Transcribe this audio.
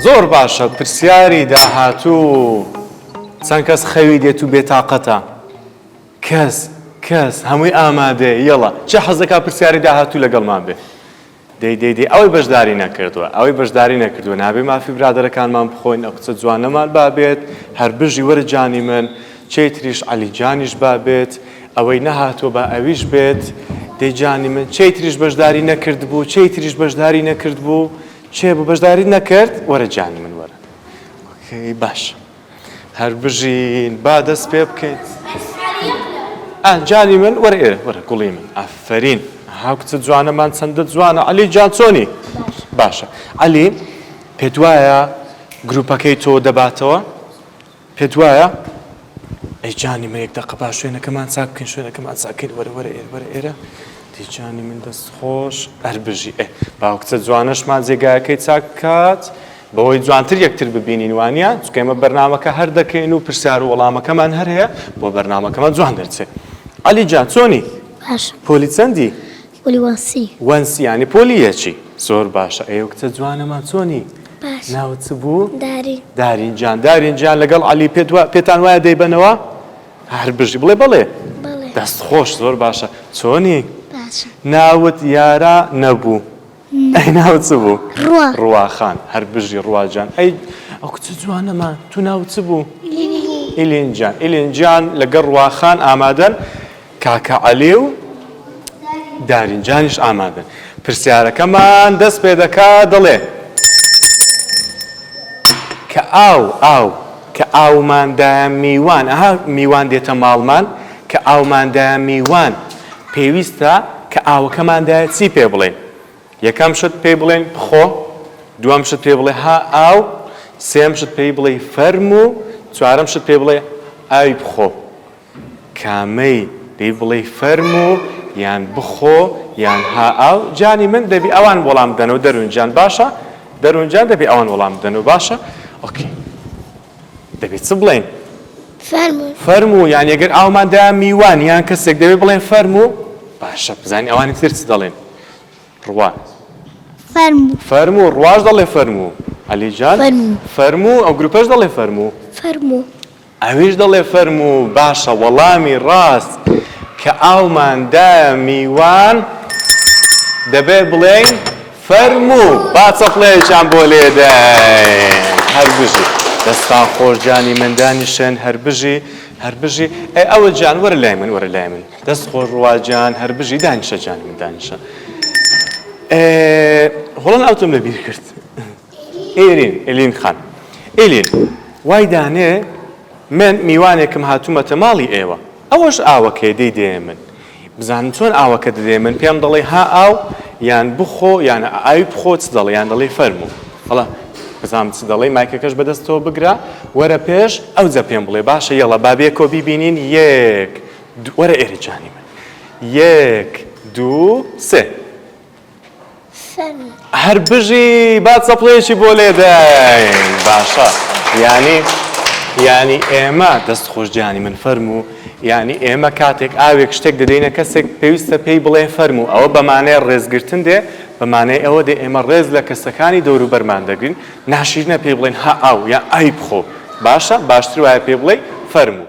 زۆر باشە پرسیاری داهاتوو چەند کەس خەوی دێت و بێتاقەتە کەس هەمووی ئامادەیە یەڵە چه حەز دەکا پرسیاری داهاتوو لەگەڵمان بێ دەی ئەوەی بەشداری نەکردووە نابێ مافی برادەرەکانمان بخۆین ئەو قسە جوانەمان بابێت هەر بژی وەرە جانی من چێتریش عەلی جانیش بابێت ئەوەی نەهاتووە بە ئەویش بێت دەی جانی من چێتریش بەشداری نەکرد بوو چێتریش بەشداری نەکرد بوو چێ بوو بەشداری نەکرد وەرە جانی من وەرە ئۆکەی باش هەر بژین با دەست پێ بکەیت جانی من وەرە ئێرە وەرە گوڵی من ئافەرین هاو کچە جوانەمان چەندە جوانە عەلی جان چۆنی باشە عەلی پێت وایە گروپەکەی تۆ دەباتەوە پێت وایە ئەی جانی من یەک دەقە با شوێنەکەمان چاک بکەین شوێنەکەمان چاکەین وەرە ئێرە دی جانی من دەست خۆش ئەربژی باو کچە جوانەشمان جێگایەکەی چاک بکات بەوەی جوانتر یەکتر ببینین وانە چونکە ئێمە بەرنامەکە هەر دەکەین و پرسیار و وەڵامەکەمان هەر هەیە بۆ بەرنامەکەمان جوان دەرچێت عەلی جان چۆنی پۆلی چەندی پۆلی وەنسی یانی پۆلی یەکی زۆر باشە ئێوە کچە جوانەمان چۆنی ناوت چ بوو دارین جان لەگەڵ عەلی پێتان وایە دەیبەنەوە هەر بژی بڵێ بەڵێ دەست خۆش زۆر باشە چۆنی ناوت یارە نەبوو ئەی ناوت چ بوو ڕواخان هەر بژی ڕواجان ئەی ئەو کچە جوانەمان تو ناوت چ بوو ئیلین جان لەگەڵ ڕواخان ئامادەن کاکە عەلی و دارین جانیش ئامادەن پرسیارەکەمان دەست پێ دەکات دەڵێ کە ئاوماندایە میوان میوان دێتە ماڵمان کە ئاوماندایە میوان پێویستە کە ئاوەکەماندایە چی پێ بڵێن یەکەم شت پێی بڵێن بخۆ دووەم شت پێ بڵێ ها ئاو سێم شت پێی بڵێ فەرموو چوارەم شت پێ بڵێ ئاوی بخۆ کامەی دەی بڵێ فەرموو یان بخۆ یان ها ئاو جانی من دەبی ئەوان وەڵام بدەنەوە دەروونجان باشە دەروونجان دەبی ئەوان وەڵام بدەنەوە باشە ئۆکێ دەبێت چ بڵێن فەرموو یان ئەگەر ئاوماندایە میوان یان کەسێک دەبێت بڵێن فەرموو باشە بزانین ئەوانی تر چ دەڵێن ڕوا فەرموو ڕواش دەڵێ فەرموو عەلی جان فەرموو ئەو گروپەش دەڵێ فەرموو ئەویش دەڵێ فەرموو باشە وەڵامی ڕاست کە ئاوماندایە میوان دەبێت بڵێن فەرموو با چەپڵەیەکیان بۆ لێدەین هەر بژی دەستان خۆش جانی من دانیشن هەر بژی ئەوە جان وەرە لای من دەست خۆش ڕواجان هەر بژی دانیشە جانی من دانیشە هۆڵەن ئەوتم لەبیر کرد ئێلین خان ئێلین وای دانێ من میوانێکم هاتوومەتە ماڵی ئێوە ئەوەش ئاوەکەی دەیدێ من بزانم چۆن ئاوەکە دەدێ من پێم دەڵێ ها ئاو یان بخۆ یان ئاوی بخۆ چ دەڵێ یان دەڵێ فەرموو هەڵا بزانم چ دەڵێ مایکەکەش بەدەستەوە بگرە وەرە پێش ئەو جە پێم بڵێ باشە یەڵە بابێکۆ بیبینین یەک وەرە ئێرە جانی من یەک دوو سێ هەر بژی با چەپڵەیەکی بۆ لێدەین باشە یانی ئێمە دەست خۆش جانی من فەرموو یانی ئێمە کاتێک ئاوێک شتێک دەدەینە کەسێک پێویستە پێی بڵێ فەرموو ئەوە بەمانەیە ڕێزگرتن دێ بەمانەیە ئەوە دێ ئێمە ڕێز لە کەسەکانی دەوروبەرمان دەگرین ناشیرنە پێی بڵێن ها ئاو یان ئای بخۆ باشە باشتر وایە پێ بڵێ فەرموو